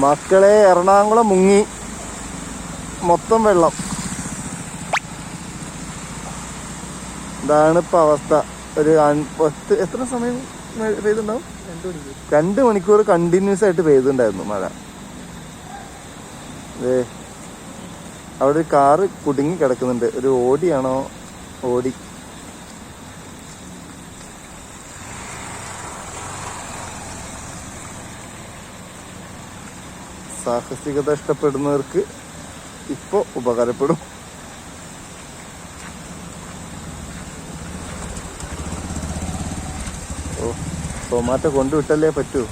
മക്കളെ എറണാകുളം മുങ്ങി, മൊത്തം വെള്ളം. ഇതാണ് ഇപ്പൊ അവസ്ഥ. ഒരു എത്ര സമയം പെയ്തുണ്ടാവും? 2 മണിക്കൂർ കണ്ടിന്യൂസ് ആയിട്ട് പെയ്തുണ്ടായിരുന്നു മഴ. അവിടെ ഒരു കാറ് കുടുങ്ങി കിടക്കുന്നുണ്ട്. ഒരു ഓടിയാണോ? ഓടി. സാഹസികത ഇഷ്ടപ്പെടുന്നവർക്ക് ഇപ്പൊ ഉപകാരപ്പെടും. ടൊമാറ്റോ കൊണ്ടുവിട്ടല്ലേ പറ്റൂ.